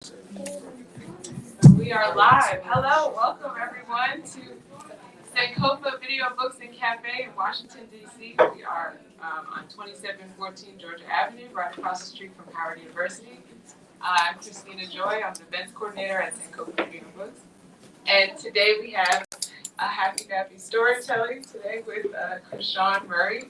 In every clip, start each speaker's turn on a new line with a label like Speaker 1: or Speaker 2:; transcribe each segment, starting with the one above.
Speaker 1: We are live. Hello, welcome everyone to Sankofa Video Books and Cafe in Washington, D.C. We are on 2714 Georgia Avenue, right across the street from Howard University. I'm Christina Joy. I'm the events coordinator at Sankofa Video Books. And today we have a happy, happy storytelling today with Chrishawn Murray,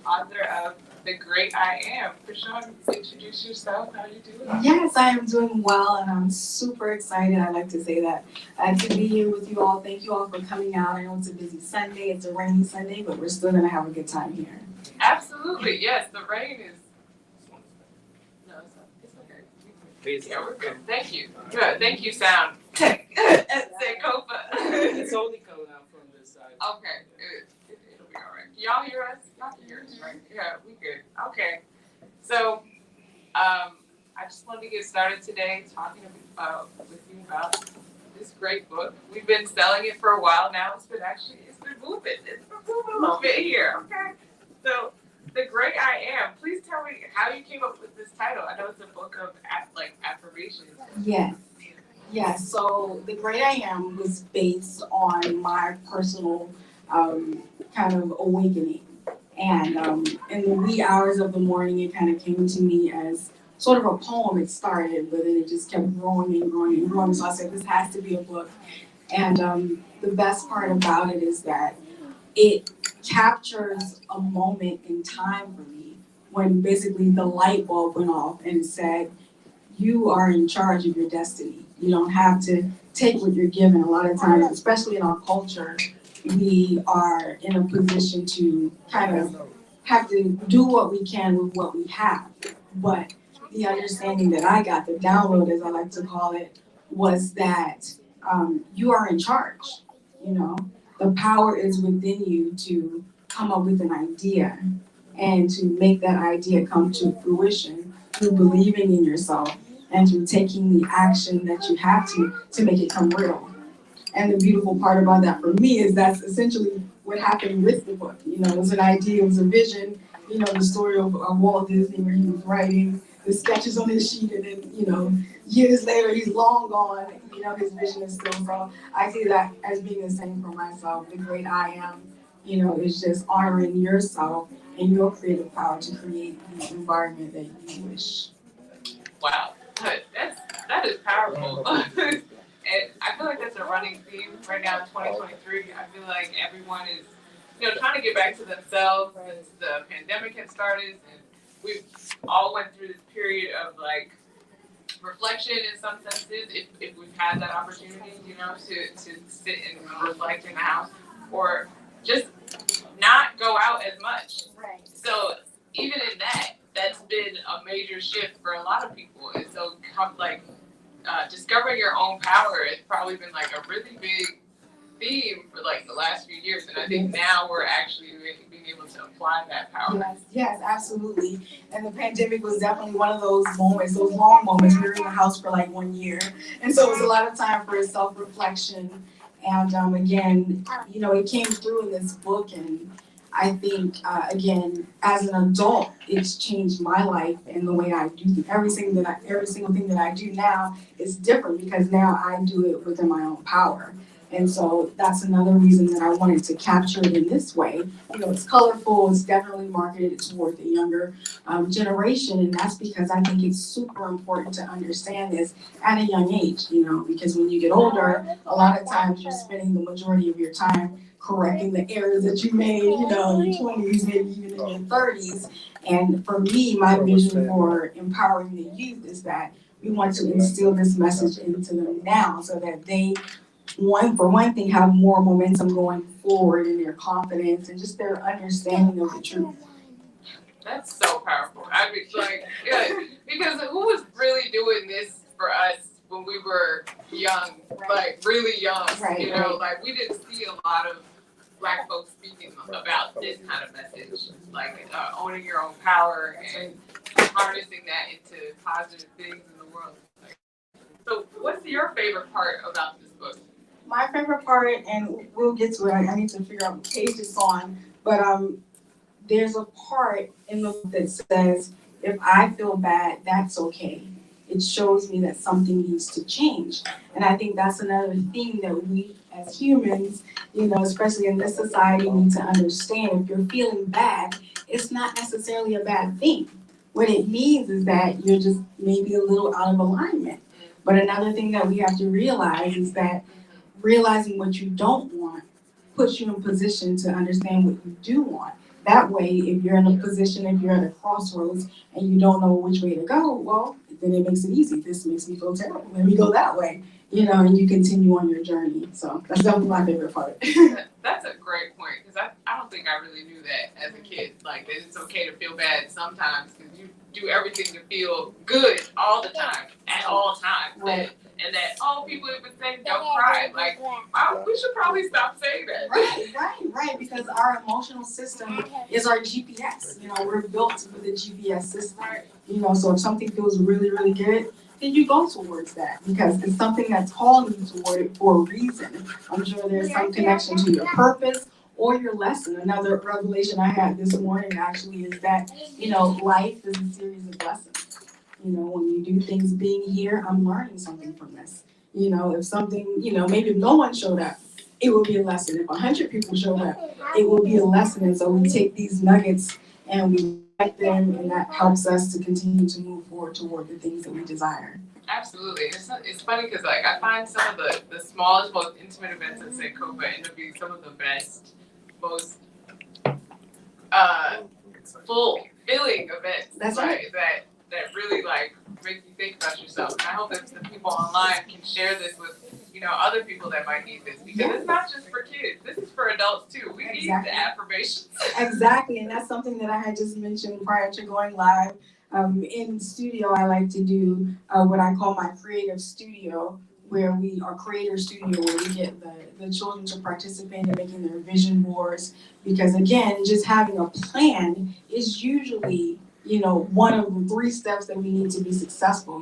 Speaker 1: author of The Great I Am. Chrishawn, introduce yourself. How are you doing?
Speaker 2: Yes, I am doing well, and I'm super excited. I'd like to say that to be here with you all. Thank you all for coming out. I know it's a busy Sunday. It's a rainy Sunday, but we're still going to have a good time here.
Speaker 1: Absolutely, yes. The rain is. No, it's okay. Yeah, we're good. Thank you. Good. Thank you, sound. At Sankofa.
Speaker 3: It's only coming out from this side.
Speaker 1: Okay, it'll be all right. Y'all hear us? Y'all can hear us, right? Yeah, we good. Okay. So, I just wanted to get started today talking with you about this great book. We've been selling it for a while now. It's been moving. It's been moving a little bit here. Okay. So, The Great I Am. Please tell me how you came up with this title. I know it's a book of affirmations.
Speaker 2: Yes. So The Great I Am was based on my personal kind of awakening. And in the wee hours of the morning, it kind of came to me as sort of a poem. It started, but then it just kept growing and growing and growing. So I said, this has to be a book. And the best part about it is that it captures a moment in time for me when basically the light bulb went off and it said, you are in charge of your destiny. You don't have to take what you're given. A lot of times, especially in our culture, we are in a position to kind of have to do what we can with what we have. But the understanding that I got, the download as I like to call it, was that you are in charge. You know, the power is within you to come up with an idea and to make that idea come to fruition through believing in yourself and through taking the action that you have to make it come real. And the beautiful part about that for me is that's essentially what happened with the book. You know, it was an idea, it was a vision, you know, the story of Walt Disney where he was writing the sketches on his sheet and then, you know, years later he's long gone, you know, his vision is still so. I see that as being the same for myself. The great I am, you know, is just honoring yourself and your creative power to create the environment that you wish.
Speaker 1: Wow, that is powerful. And I feel like that's a running theme right now in 2023. I feel like everyone is, you know, trying to get back to themselves since the pandemic had started, and we've all went through this period of like reflection in some senses, if we've had that opportunity, you know, to sit and reflect in the house, or just not go out as much.
Speaker 2: Right.
Speaker 1: So even in that's been a major shift for a lot of people, and so discovering your own power has probably been like a really big theme for like the last few years, and I think now we're actually being able to apply that power.
Speaker 2: Yes, absolutely. And the pandemic was definitely one of those moments, those long moments. We were in the house for like 1 year, and so it was a lot of time for self-reflection. And again, you know, it came through in this book, and I think, again, as an adult, it's changed my life and the way I do every single thing that I do now is different because now I do it within my own power. And so that's another reason that I wanted to capture it in this way. You know, it's colorful, it's definitely marketed toward the younger generation, and that's because I think it's super important to understand this at a young age, you know, because when you get older, a lot of times you're spending the majority of your time correcting the errors that you made, you know, in your 20s, maybe even in your 30s. And for me, my vision for empowering the youth is that we want to instill this message into them now so that they, for one thing, have more momentum going forward in their confidence and just their understanding of the truth.
Speaker 1: That's so powerful. I mean, like, yeah, because who was really doing this for us when we were young, like really young, you know, like we didn't see a lot of Black folks speaking about this kind of message, like owning your own power and harnessing that into positive things in the world. So what's your favorite part about this book?
Speaker 2: My favorite part, and we'll get to it, I need to figure out what page it's on, but there's a part in the book that says, if I feel bad, that's okay. it shows me that something needs to change. And I think that's another thing that we as humans, especially in this society, need to understand. If you're feeling bad, it's not necessarily a bad thing. What it means is that you're just maybe a little out of alignment. But another thing that we have to realize is that realizing what you don't want puts you in a position to understand what you do want. That way, if you're in a position, if you're at a crossroads and you don't know which way to go, well, then it makes it easy. This makes me feel terrible. Let me go that way, and you continue on your journey. So that's definitely my favorite part.
Speaker 1: That's a great point, because I don't think I really knew that as a kid. Like, that it's okay to feel bad sometimes, because you do everything to feel good all the time, at all times.
Speaker 2: Right.
Speaker 1: And that, people even say don't cry. Like, wow, we should probably stop saying that.
Speaker 2: Right. Because our emotional system is our GPS. We're built with a GPS system. So if something feels really, really good, then you go towards that because it's something that's calling you toward it for a reason. I'm sure there's some connection to your purpose or your lesson. Another revelation I had this morning actually is that, life is a series of lessons. When you do things being here, I'm learning something from this. If something, maybe if no one showed up, it will be a lesson. If 100 people showed up, it will be a lesson. And so we take these nuggets and we write them, and that helps us to continue to move forward toward the things that we desire.
Speaker 1: Absolutely. It's funny because, I find some of the smallest, most intimate events at Sankofa end up being some of the best, most fulfilling events.
Speaker 2: That's right.
Speaker 1: That really, make you think about yourself. And I hope that the people online can share this with, other people that might need this. Because it's not just for kids. This is for adults, too. We need the affirmations.
Speaker 2: Exactly. And that's something that I had just mentioned prior to going live. In studio, I like to do what I call my creative studio, where our creator studio, where we get the children to participate in making their vision boards. Because again, just having a plan is usually, one of the 3 steps that we need to be successful,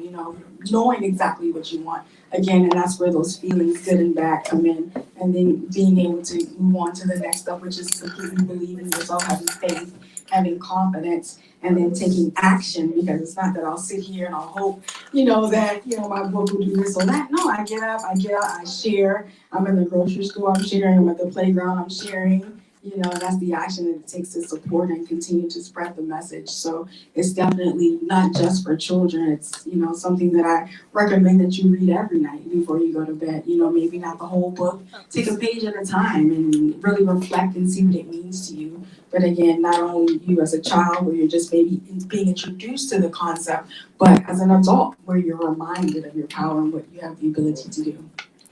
Speaker 2: knowing exactly what you want. Again, and that's where those feelings, good and bad, come in. And then being able to move on to the next step, which is completely believing in yourself, having faith, having confidence, and then taking action, because it's not that I'll sit here and I'll hope, that, my book will do this or that. No, I get up, I share. I'm in the grocery store, I'm sharing. I'm at the playground, I'm sharing. That's the action that it takes to support and continue to spread the message. So it's definitely not just for children. It's, something that I recommend that you read every night before you go to bed. Maybe not the whole book. Take a page at a time and really reflect and see what it means to you. But again, not only you as a child where you're just maybe being introduced to the concept, but as an adult where you're reminded of your power and what you have the ability to do.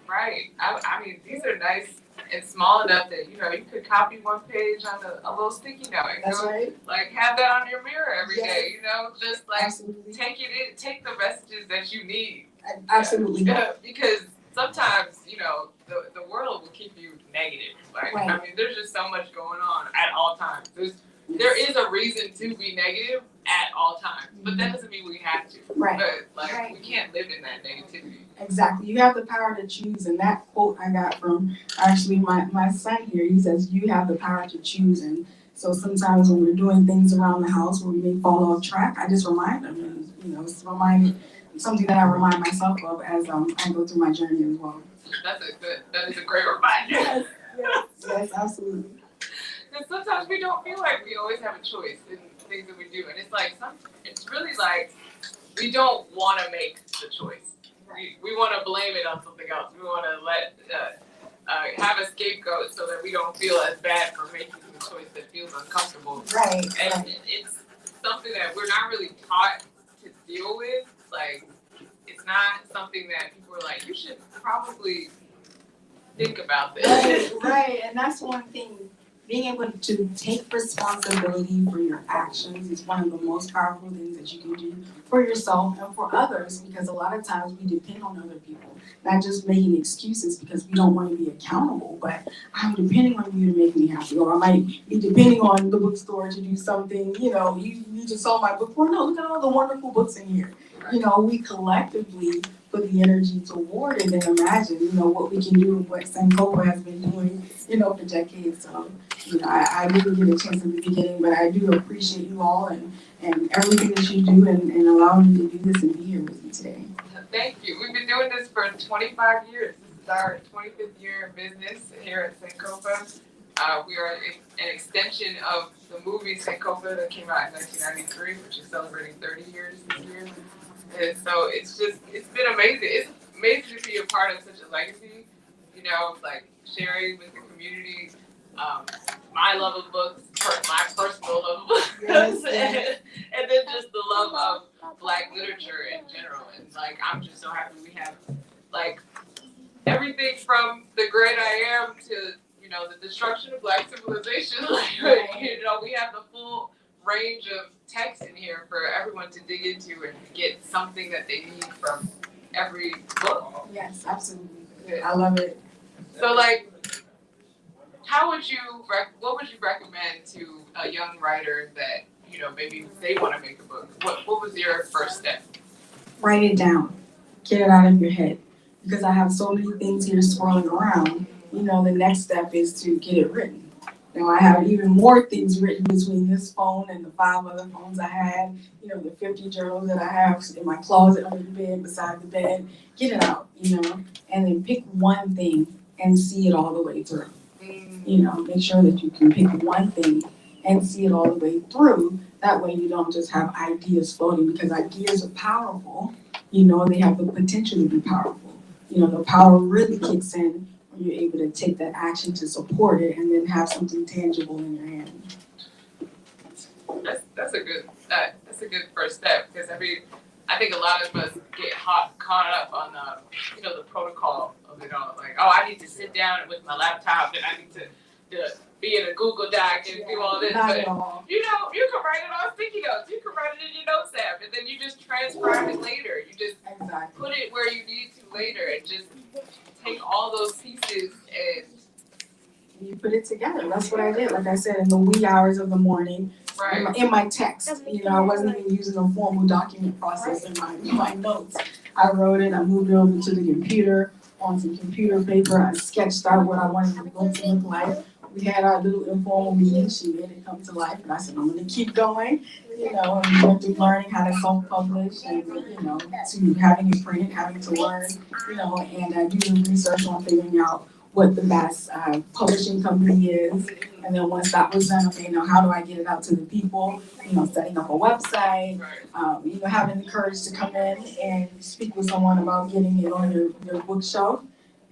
Speaker 1: Right. I mean, these are nice and small enough that, you could copy one page on a little sticky note.
Speaker 2: That's right.
Speaker 1: Have that on your mirror every day, just
Speaker 2: Absolutely.
Speaker 1: take the messages that you need.
Speaker 2: Absolutely.
Speaker 1: Because sometimes, the world will keep you negative.
Speaker 2: Right.
Speaker 1: I mean, there's just so much going on at all times. There is a reason to be negative at all times, but that doesn't mean we have to.
Speaker 2: Right.
Speaker 1: But we can't live in that negativity.
Speaker 2: Exactly. You have the power to choose, and that quote I got from actually my son here. He says, "You have the power to choose." And so sometimes when we're doing things around the house where we may fall off track, I just remind them, and it's something that I remind myself of as I go through my journey as well.
Speaker 1: That is a great reminder.
Speaker 2: Yes, absolutely.
Speaker 1: Because sometimes we don't feel like we always have a choice in things that we do, and it's really we don't want to make the choice. We want to blame it on something else. We want to have a scapegoat so that we don't feel as bad for making the choice that feels uncomfortable.
Speaker 2: Right.
Speaker 1: And it's something that we're not really taught to deal with. It's not something that people are like, you should probably think about this.
Speaker 2: Right. And that's one thing. Being able to take responsibility for your actions is one of the most powerful things that you can do for yourself and for others, because a lot of times we depend on other people, not just making excuses because we don't want to be accountable, but I'm depending on you to make me happy, or I might be depending on the bookstore to do something, you just saw my book, or no, look at all the wonderful books in here. We collectively put the energy toward it, then imagine, what we can do and what Sankofa has been doing, for decades. So, I didn't get a chance in the beginning, but I do appreciate you all and everything that you do and allowing me to do this and be here with you today.
Speaker 1: Thank you. We've been doing this for 25 years. This is our 25th year in business here at Sankofa. We are an extension of the movie Sankofa that came out in 1993, which is celebrating 30 years this year. And so it's been amazing. It's amazing to be a part of such a legacy, like sharing with the community my love of books, my personal love of books,
Speaker 2: Yes.
Speaker 1: and then just the love of Black literature in general. And like, I'm just so happy we have like everything from The Great I Am to, the destruction of Black civilization. We have the full range of text in here for everyone to dig into and get something that they need from every book.
Speaker 2: Yes, absolutely. I love it.
Speaker 1: So like, what would you recommend to a young writer that, maybe they want to make a book? What was your first step?
Speaker 2: Write it down. Get it out of your head. Because I have so many things here swirling around, the next step is to get it written. Now I have even more things written between this phone and the 5 other phones I had, the 50 journals that I have in my closet under the bed, beside the bed. Get it out, and then pick one thing and see it all the way through. Make sure that you can pick one thing and see it all the way through. That way you don't just have ideas floating, because ideas are powerful. They have the potential to be powerful. The power really kicks in when you're able to take that action to support it and then have something tangible in your hand.
Speaker 1: That's a good first step, because I think a lot of us get caught up on the protocol of it all. Like, oh, I need to sit down with my laptop and I need to be in a Google Doc and do all this. But you can write it on sticky notes. You can write it in your notes app, and then you just transcribe it later. You just put it where you need to later, and just take all those pieces and
Speaker 2: you put it together. That's what I did. Like I said, in the wee hours of the morning, in my text. I wasn't even using a formal document process in my notes. I wrote it. I moved it over to the computer on some computer paper. I sketched out what I wanted the book to look like. We had our little informal meeting. She made it come to life, and I said, I'm going to keep going. And we went through learning how to self-publish and, to having it printed, having to learn, and do the research on figuring out what the best publishing company is. And then once that was done, okay, now how do I get it out to the people? Setting up a website, having the courage to come in and speak with someone about getting it on your bookshelf,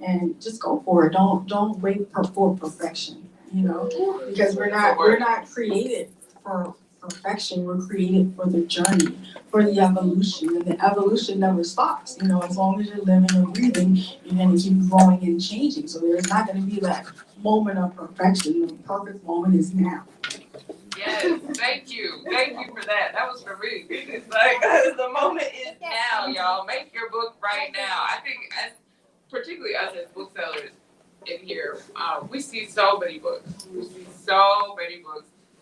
Speaker 2: and just go for it. Don't wait for perfection, because we're not created for perfection. We're created for the journey, for the evolution, and the evolution never stops. As long as you're living and breathing, you're going to keep growing and changing. So there's not going to be that moment of perfection. The perfect moment is now.
Speaker 1: Yes, thank you for that. That was for me. It's like the moment is now, y'all. Make your book right now. I think, particularly us as booksellers in here, we see so many books.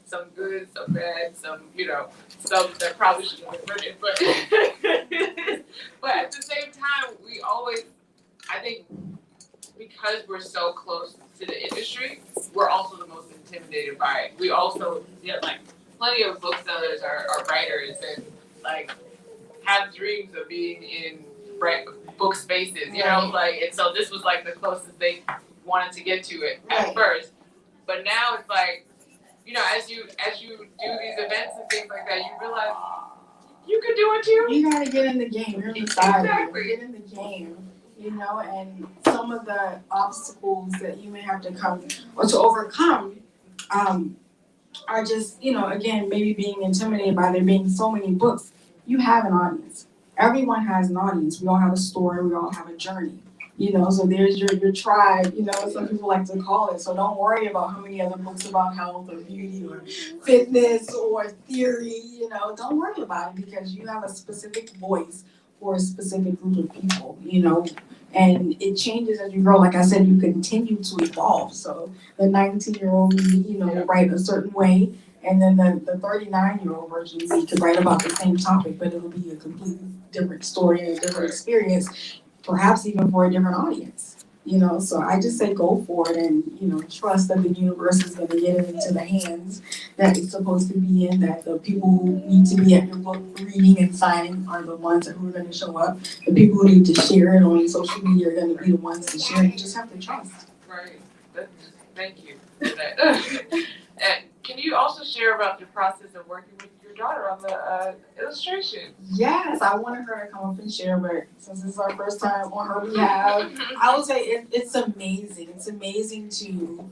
Speaker 1: Some good, some bad, some that probably shouldn't have been written. But at the same time, we always, I think, because we're so close to the industry, we're also the most intimidated by it. We also, plenty of booksellers are writers and have dreams of being in book spaces, and so this was the closest they wanted to get to it at first. But now it's as you do these events and things like that, you realize you could do it too.
Speaker 2: You gotta get in the game. You're in the side. Get in the game. And some of the obstacles that you may have to come or to overcome are just, again, maybe being intimidated by there being so many books. You have an audience. Everyone has an audience. We all have a story. We all have a journey. So there's your tribe, some people like to call it. So don't worry about how many other books about health or beauty or fitness or theory, don't worry about it, because you have a specific voice for a specific group of people, and it changes as you grow. Like I said, you continue to evolve. So the 19-year-old me, write a certain way, And then the 39-year-old version, we could write about the same topic, but it'll be a completely different story and a different experience, perhaps even for a different audience. So I just say go for it and, trust that the universe is gonna get it into the hands that it's supposed to be in, that the people who need to be at your book reading and signing are the ones who are gonna show up. The people who need to share it on social media are gonna be the ones to share it. You just have to trust.
Speaker 1: Right. Thank you for that. And can you also share about the process of working with your daughter on the illustration?
Speaker 2: Yes, I wanted her to come up and share, but since it's our first time on her behalf, I would say it's amazing. It's amazing to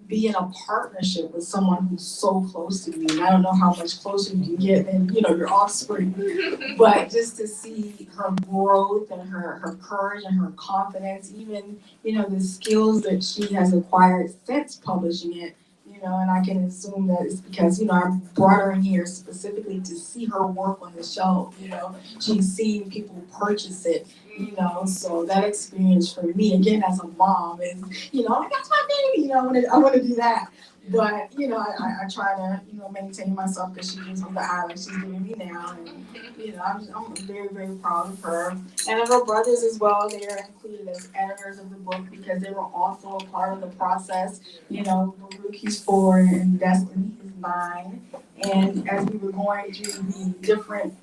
Speaker 2: be in a partnership with someone who's so close to you. And I don't know how much closer you can get than, your offspring, but just to see her growth and her courage and her confidence, even, the skills that she has acquired since publishing it. And I can assume that it's because, I brought her in here specifically to see her work on the shelf, She's seen people purchase it, so that experience for me, again, as a mom is, that's my baby, I wanna do that. But, I try to, maintain myself because she gives me the eye like she's giving me now. And, I'm very, very proud of her. And of her brothers as well. They are included as editors of the book because they were also a part of the process. Baruch, he's 4 and Destiny is 9. And as we were going through the different,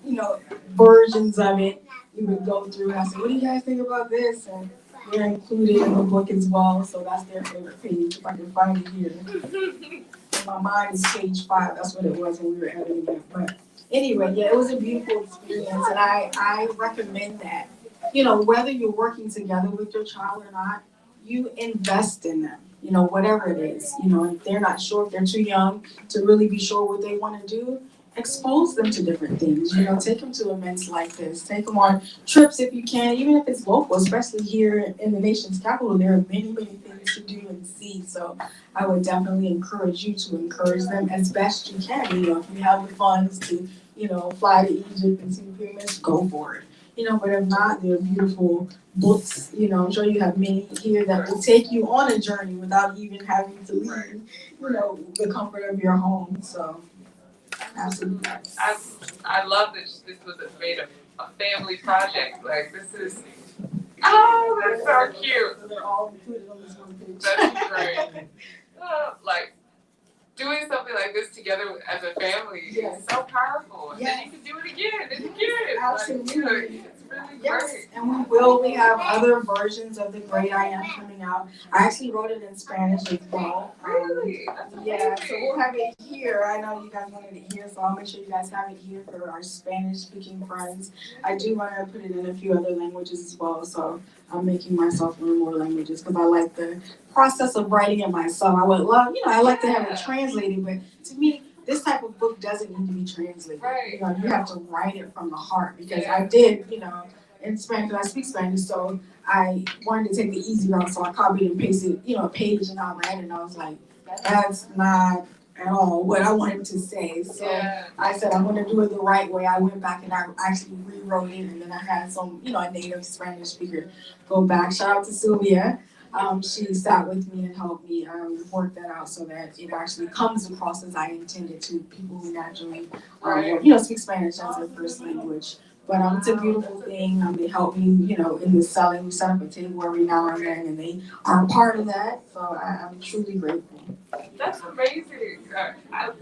Speaker 2: versions of it, we would go through and I said, what do you guys think about this? And they're included in the book as well, so that's their favorite page, if I can find it here. In my mind is page 5, that's what it was when we were editing it. But anyway, yeah, it was a beautiful experience, and I recommend that. Whether you're working together with your child or not, you invest in them. Whatever it is. If they're not sure, if they're too young to really be sure what they want to do, expose them to different things. Take them to events like this. Take them on trips if you can, even if it's local, especially here in the nation's capital. There are many, many things to do and see. So I would definitely encourage you to encourage them as best you can. If you have the funds to, fly to Egypt and see the pyramids, go for it. But if not, there are beautiful books. I'm sure you have many here that will take you on a journey without even having to leave, the comfort of your home. So. Absolutely.
Speaker 1: I love that this was made a family project. Like this is, oh, that's so cute.
Speaker 2: So they're all included on this one page.
Speaker 1: That's great. Like doing something like this together as a family is so powerful. And then you can do it again and again.
Speaker 2: Absolutely.
Speaker 1: Like, it's really great.
Speaker 2: And we have other versions of The Great I Am coming out. I actually wrote it in Spanish as well.
Speaker 1: Really? That's
Speaker 2: yeah, so we'll have it here. I know you guys wanted it here, so I'll make sure you guys have it here for our Spanish-speaking friends. I do want to put it in a few other languages as well, so I'm making myself learn more languages because I like the process of writing it myself. I would love, I like to have it translated, but to me, this type of book doesn't need to be translated.
Speaker 1: Right.
Speaker 2: You have to write it from the heart because I did, in Spanish, because I speak Spanish, so I wanted to take the easy route, so I copied and pasted, a page and I read it, and I was like, that's not at all what I wanted to say. So I said, I'm going to do it the right way. I went back and I actually rewrote it, and then I had some, a native Spanish speaker go back. Shout out to Sylvia. She sat with me and helped me work that out so that it actually comes across as I intended to people who naturally, speak Spanish as their first language. But it's a beautiful thing. They help me, in the selling. We set up a table every now and then, and they are a part of that. So I'm truly grateful.
Speaker 1: That's amazing.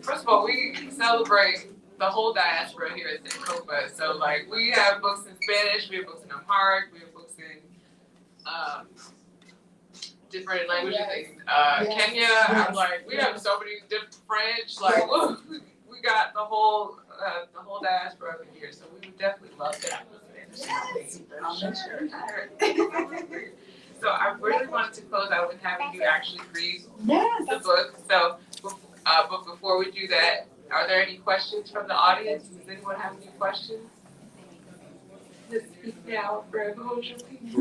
Speaker 1: First of all, we celebrate the whole diaspora here at Sankofa. So, we have books in Spanish, we have books in Amharic, we have books in different languages in Kenya. I'm we have so many different French. We got the whole diaspora over here. So we would definitely love that.
Speaker 2: Yes, I'll make sure.
Speaker 1: So I really wanted to close out with having you actually read the
Speaker 2: Yes.
Speaker 1: book. So, but before we do that, are there any questions from the audience? Does anyone have any questions? Just speak now, Fred. Hold your peace.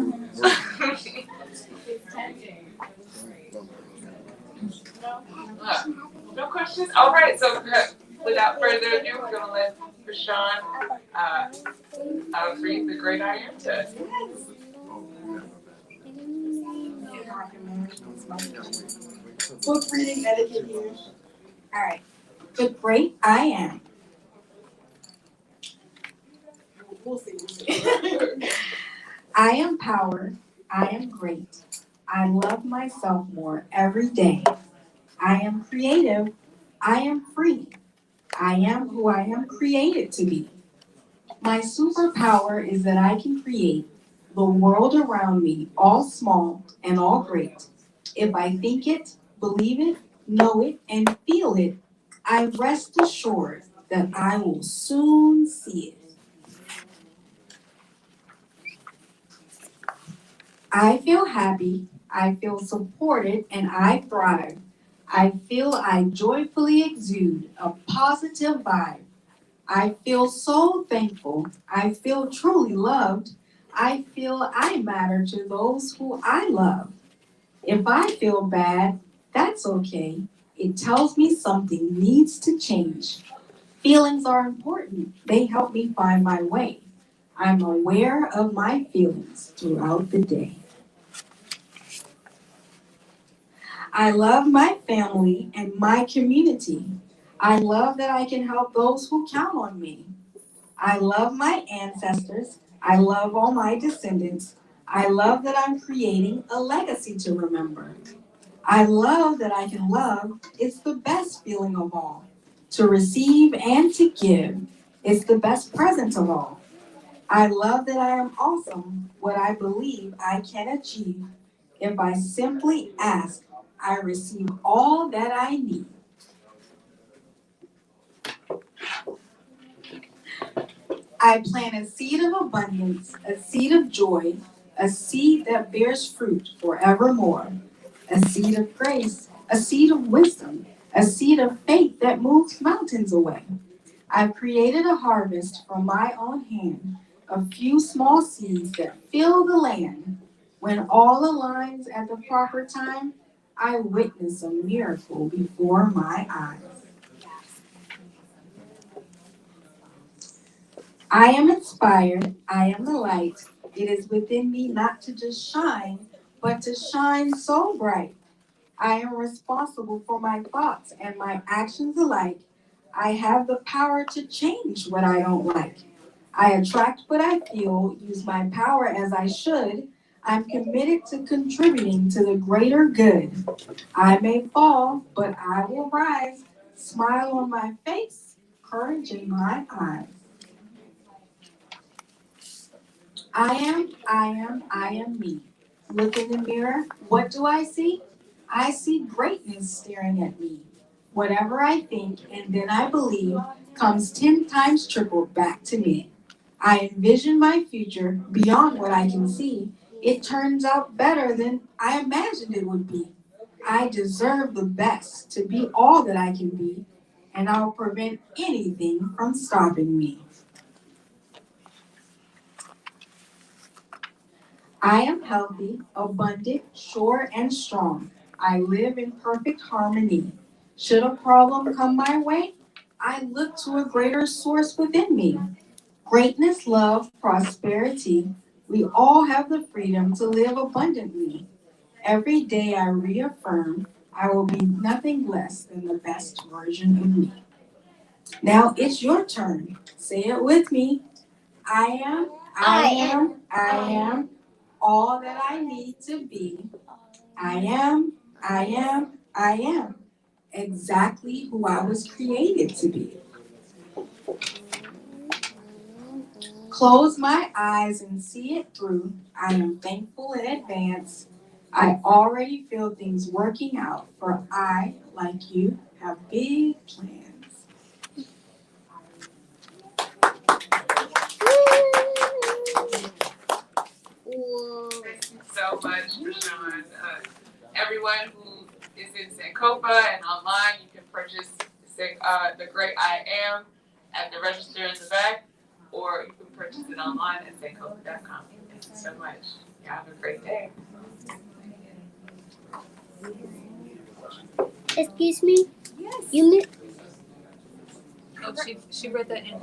Speaker 1: No questions? All right. So without further ado, we're going to let Chrishawn read The Great I Am to us.
Speaker 2: Book reading etiquette here. All right. The great I am.
Speaker 1: We'll see.
Speaker 2: I am power. I am great. I love myself more every day. I am creative. I am free. I am who I am created to be. My superpower is that I can create the world around me, all small and all great. If I think it, believe it, know it, and feel it, I rest assured that I will soon see it. I feel happy, I feel supported, and I thrive. I feel I joyfully exude a positive vibe. I feel so thankful. I feel truly loved. I feel I matter to those who I love. If I feel bad, that's okay. It tells me something needs to change. Feelings are important. They help me find my way. I'm aware of my feelings throughout the day. I love my family and my community. I love that I can help those who count on me. I love my ancestors. I love all my descendants. I love that I'm creating a legacy to remember. I love that I can love. It's the best feeling of all. To receive and to give. It's the best present of all. I love that I am awesome. What I believe I can achieve. If I simply ask, I receive all that I need. I plant a seed of abundance, a seed of joy, a seed that bears fruit forevermore, a seed of grace, a seed of wisdom, a seed of faith that moves mountains away. I've created a harvest from my own hand, a few small seeds that fill the land. When all aligns at the proper time, I witness a miracle before my eyes. I am inspired. I am the light. It is within me not to just shine, but to shine so bright. I am responsible for my thoughts and my actions alike. I have the power to change what I don't like. I attract what I feel, use my power as I should. I'm committed to contributing to the greater good. I may fall, but I will rise. Smile on my face, courage in my eyes. I am me. Look in the mirror. What do I see? I see greatness staring at me. Whatever I think and then I believe comes 10 times tripled back to me. I envision my future beyond what I can see. It turns out better than I imagined it would be. I deserve the best to be all that I can be, and I'll prevent anything from stopping me. I am healthy, abundant, sure, and strong. I live in perfect harmony. Should a problem come my way, I look to a greater source within me. Greatness, love, prosperity. We all have the freedom to live abundantly. Every day I reaffirm I will be nothing less than the best version of me. Now it's your turn. Say it with me. I am all that I need to be. I am exactly who I was created to be. Close my eyes and see it through. I am thankful in advance. I already feel things working out, for I, like you, have big plans.
Speaker 1: Thank you so much, Chrishawn. Everyone who is in Sankofa and online, you can purchase The Great I Am at the register in the back, or you can purchase it online at sankofa.com. Thank you so much. You have a great day.
Speaker 4: Excuse me?
Speaker 1: Yes.
Speaker 4: You
Speaker 5: Oh, she read that in.